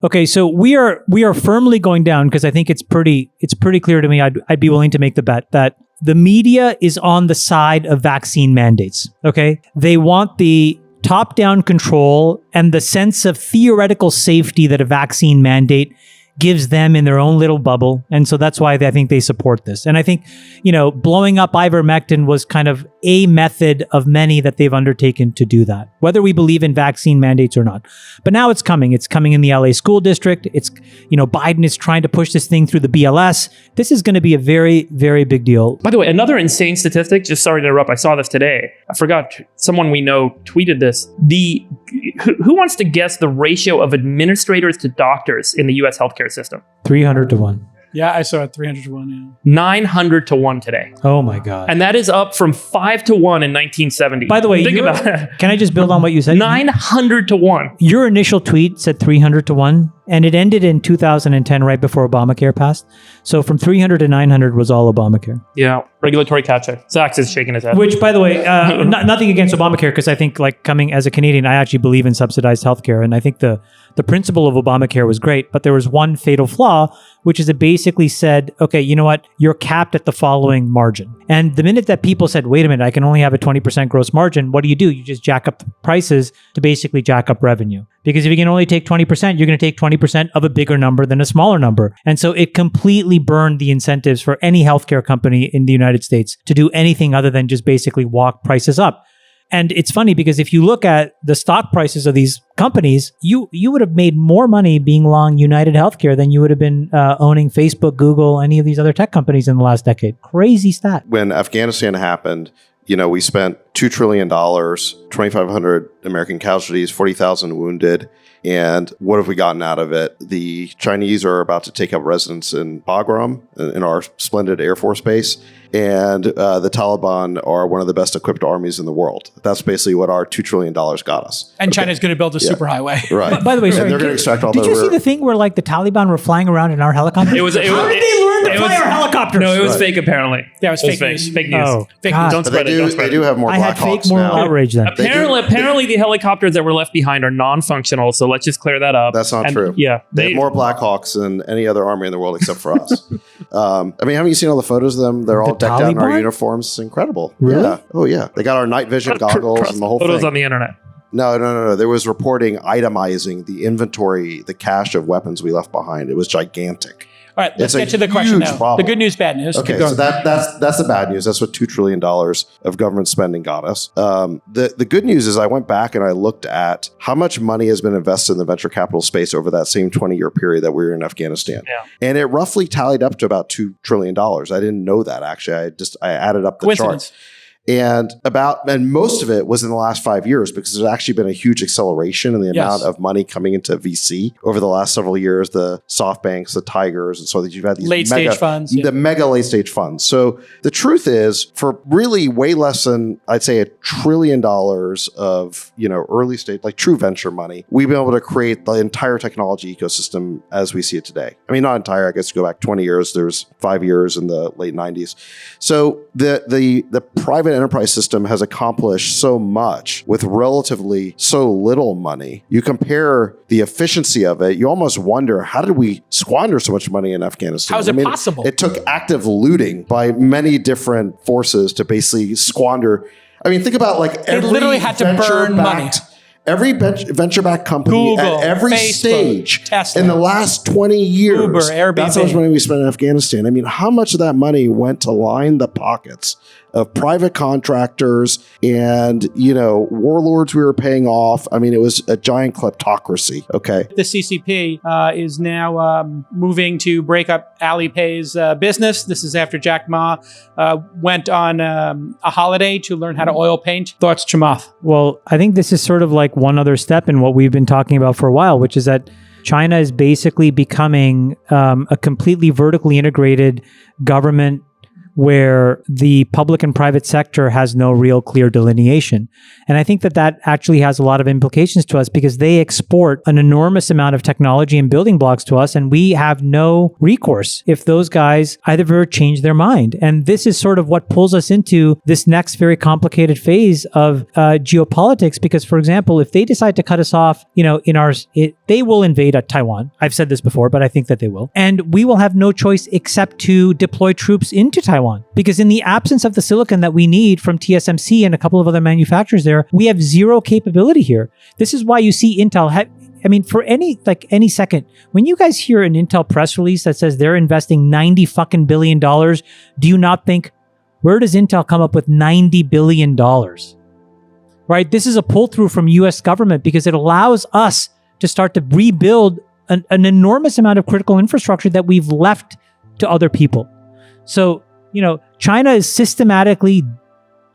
Okay, so we are firmly going down because I think it's pretty clear to me. I'd be willing to make the bet that the media is on the side of vaccine mandates. Okay, they want the top-down control and the sense of theoretical safety that a vaccine mandate gives them in their own little bubble. And so that's why I think they support this. And I think, blowing up Ivermectin was kind of a method of many that they've undertaken to do that, whether we believe in vaccine mandates or not. But now it's coming. It's coming in the LA school district. It's, Biden is trying to push this thing through the BLS. This is going to be a very, very big deal. By the way, another insane statistic, just sorry to interrupt, I saw this today. I forgot, someone we know tweeted this. Who wants to guess the ratio of administrators to doctors in the US healthcare system? 300 to 1. Yeah, I saw it 300 to 1. Yeah. 900 to 1 today. Oh my God. And that is up from 5 to 1 in 1970. By the way, think about it. Can I just build on what you said? 900 to 1. Your initial tweet said 300 to 1, and it ended in 2010, right before Obamacare passed. So from 300 to 900 was all Obamacare. Yeah, regulatory catch-up. Sachs is shaking his head. Which, by the way, nothing against Obamacare, because I think, coming as a Canadian, I actually believe in subsidized healthcare, and I think the principle of Obamacare was great, but there was one fatal flaw, which is it basically said, okay, you know what? You're capped at the following margin. And the minute that people said, wait a minute, I can only have a 20% gross margin, what do? You just jack up the prices to basically jack up revenue. Because if you can only take 20%, you're going to take 20% of a bigger number than a smaller number. And so it completely burned the incentives for any healthcare company in the United States to do anything other than just basically walk prices up. And it's funny because if you look at the stock prices of these companies, you would have made more money being long United Healthcare than you would have been owning Facebook, Google, any of these other tech companies in the last decade. Crazy stat. When Afghanistan happened, we spent $2 trillion, 2,500 American casualties, 40,000 wounded. And what have we gotten out of it? The Chinese are about to take up residence in Bagram, in our splendid Air Force base. And the Taliban are one of the best equipped armies in the world. That's basically what our $2 trillion got us. And China's going to build a superhighway. Right. By the way, and they're going to extract all did you see the thing where the Taliban were flying around in our helicopters? How did they learn to fly our helicopters? No, it was fake apparently. Yeah, it was fake news. Fake news. Oh, fake God. news. Don't spread it. Don't spread they do have more I had Black fake Hawks moral now. outrage then. Apparently the helicopters that were left behind are non-functional, so let's just clear that up. That's not true. Yeah. They have more Black Hawks than any other army in the world except for us. Haven't you seen all the photos of them? They're all decked out in our Taliban? uniforms. It's incredible. Really? Yeah. Oh, yeah. They got our night vision goggles and the whole photos thing. on the internet. No. There was reporting itemizing the inventory, the cache of weapons we left behind. It was gigantic. All right, let's It's a get to the question huge now. problem. The good news, bad news. Okay, so that's the bad news. That's what $2 trillion of government spending got us. The good news is I went back and I looked at how much money has been invested in the venture capital space over that same 20-year period that we were in Afghanistan. Yeah. And it roughly tallied up to about $2 trillion. I didn't know that, actually. I added up the Coincidence. chart. And most of it was in the last 5 years because there's actually been a huge acceleration in the amount of money coming into VC over the last several years, the SoftBanks, the Tigers, and so that you've had these Late stage funds. the mega late stage funds. So the truth is, for really way less than, I'd say, $1 trillion of, early stage, like true venture money, we've been able to create the entire technology ecosystem as we see it today. I mean, not entire, I guess go back 20 years, there's 5 years in the late 90s. So the private enterprise system has accomplished so much with relatively so little money. You compare the efficiency of it, you almost wonder, how did we squander so much money in Afghanistan? How is it possible? It took active looting by many different forces to basically squander. I mean, think about every literally had to burn money. Every venture-backed company Google, at every Facebook, stage Tesla, in the last 20 years, Uber, Airbnb. that's how much money we spent in Afghanistan. I mean, how much of that money went to line the pockets of private contractors and, warlords we were paying off? I mean, it was a giant kleptocracy, okay? The CCP is now moving to break up Alipay's business. This is after Jack Ma went on a holiday to learn how to oil paint. Thoughts, Chamath? Well, I think this is sort of like one other step in what we've been talking about for a while, which is that China is basically becoming a completely vertically integrated government where the public and private sector has no real clear delineation. And I think that that actually has a lot of implications to us because they export an enormous amount of technology and building blocks to us, and we have no recourse if those guys either change their mind. And this is sort of what pulls us into this next very complicated phase of geopolitics, because, for example, if they decide to cut us off, they will invade Taiwan. I've said this before, but I think that they will. And we will have no choice except to deploy troops into Taiwan. Because in the absence of the silicon that we need from TSMC and a couple of other manufacturers there, we have zero capability here. This is why you see Intel for any second, when you guys hear an Intel press release that says they're investing $90 billion, do you not think, where does Intel come up with $90 billion? Right? This is a pull through from US government because it allows us to start to rebuild an enormous amount of critical infrastructure that we've left to other people. So, China is systematically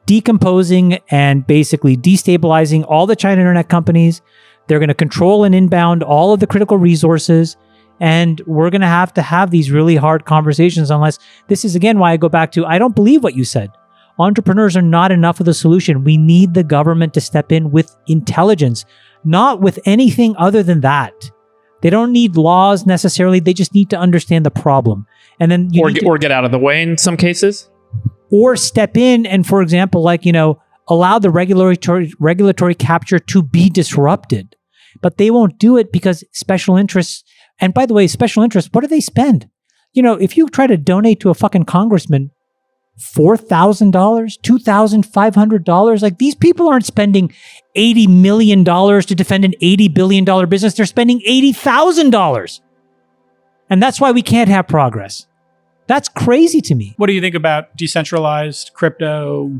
decomposing and basically destabilizing all the China internet companies. They're going to control and inbound all of the critical resources. And we're going to have these really hard conversations unless this is, again, why I go back to, I don't believe what you said. Entrepreneurs are not enough of the solution. We need the government to step in with intelligence, not with anything other than that. They don't need laws necessarily. They just need to understand the problem. And then or get out of the way in some cases. Or step in and, for example, allow the regulatory capture to be disrupted. But they won't do it because special interests, and by the way, special interests, what do they spend? If you try to donate to a fucking congressman $4,000, $2,500, these people aren't spending $80 million to defend an $80 billion business. They're spending $80,000. And that's why we can't have progress. That's crazy to me. What do you think about decentralized crypto,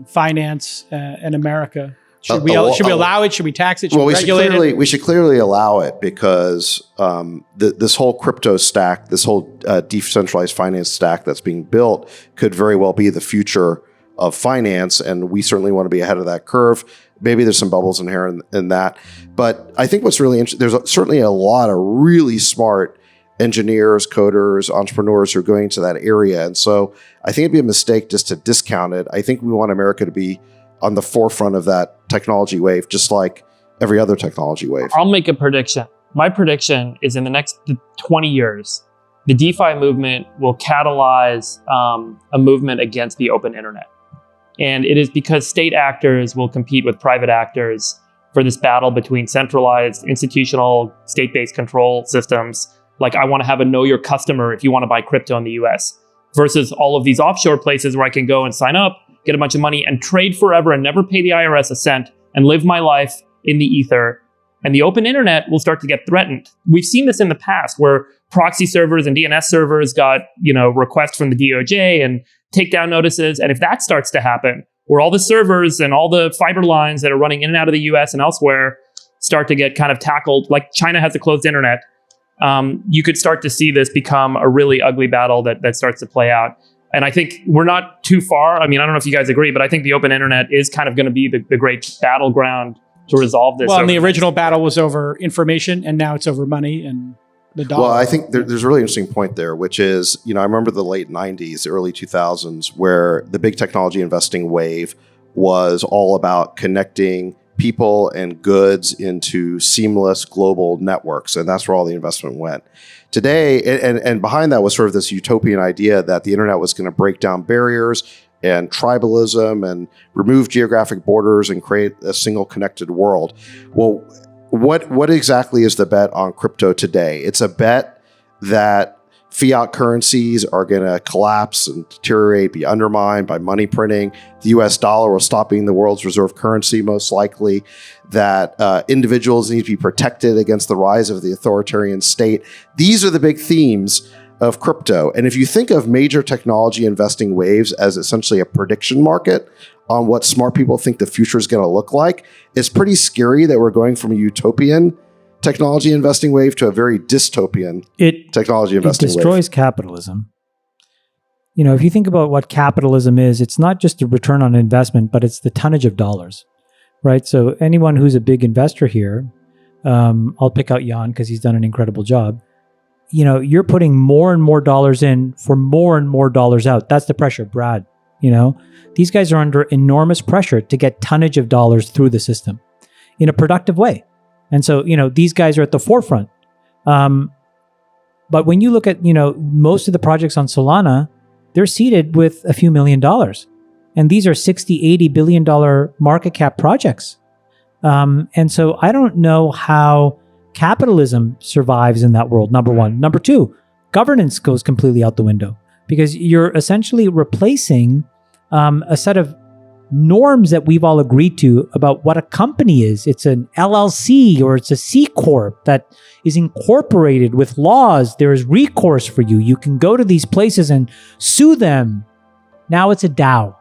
finance in America? Should we allow it? Should we tax it? Should we regulate it? We should clearly allow it because this whole crypto stack, this whole decentralized finance stack that's being built could very well be the future of finance. And we certainly want to be ahead of that curve. Maybe there's some bubbles inherent in that. But I think what's really interesting, there's certainly a lot of really smart engineers, coders, entrepreneurs who are going to that area. And so I think it'd be a mistake just to discount it. I think we want America to be on the forefront of that technology wave, just like every other technology wave. I'll make a prediction. My prediction is in the next 20 years, the DeFi movement will catalyze a movement against the open internet. And it is because state actors will compete with private actors for this battle between centralized, institutional, state-based control systems. Like, I want to have a know your customer if you want to buy crypto in the US, versus all of these offshore places where I can go and sign up, get a bunch of money and trade forever and never pay the IRS a cent and live my life in the ether. And the open internet will start to get threatened. We've seen this in the past where proxy servers and DNS servers got, requests from the DOJ and takedown notices. And if that starts to happen, where all the servers and all the fiber lines that are running in and out of the US and elsewhere start to get kind of tackled, like China has a closed internet, you could start to see this become a really ugly battle that starts to play out. And I think we're not too far. I mean, I don't know if you guys agree, but I think the open internet is kind of going to be the great battleground to resolve this. Well, and the original battle was over information, and now it's over money and the dollar. Well, I think there's a really interesting point there, which is, I remember the late 90s, early 2000s, where the big technology investing wave was all about connecting people and goods into seamless global networks. And that's where all the investment went. Today, and behind that was sort of this utopian idea that the internet was going to break down barriers and tribalism and remove geographic borders and create a single connected world. Well, what exactly is the bet on crypto today? It's a bet that fiat currencies are going to collapse and deteriorate, be undermined by money printing. The US dollar will stop being the world's reserve currency, most likely. That individuals need to be protected against the rise of the authoritarian state. These are the big themes of crypto. And if you think of major technology investing waves as essentially a prediction market on what smart people think the future is going to look like, it's pretty scary that we're going from a utopian technology investing wave to a very dystopian technology investing wave. It destroys capitalism. If you think about what capitalism is, it's not just a return on investment, but it's the tonnage of dollars, right? So anyone who's a big investor here, I'll pick out Jan because he's done an incredible job. you're putting more and more dollars in for more and more dollars out. That's the pressure, Brad. These guys are under enormous pressure to get tonnage of dollars through the system in a productive way. And so, these guys are at the forefront. But when you look at, most of the projects on Solana, they're seeded with a few $1 million. And these are 60, $80 billion market cap projects. And so I don't know how capitalism survives in that world, number one. Number two, governance goes completely out the window because you're essentially replacing a set of norms that we've all agreed to about what a company is. It's an LLC or it's a C Corp that is incorporated with laws. There is recourse for you. You can go to these places and sue them. Now it's a DAO.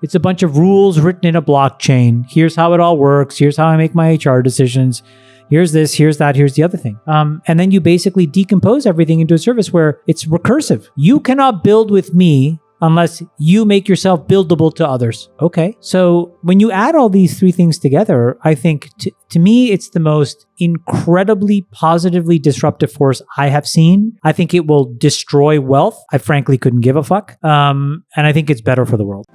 It's a bunch of rules written in a blockchain. Here's how it all works. Here's how I make my HR decisions. Here's this, here's that, here's the other thing. And then you basically decompose everything into a service where it's recursive. You cannot build with me unless you make yourself buildable to others. Okay. So when you add all these three things together, I think to me, it's the most incredibly positively disruptive force I have seen. I think it will destroy wealth. I frankly couldn't give a fuck. And I think it's better for the world.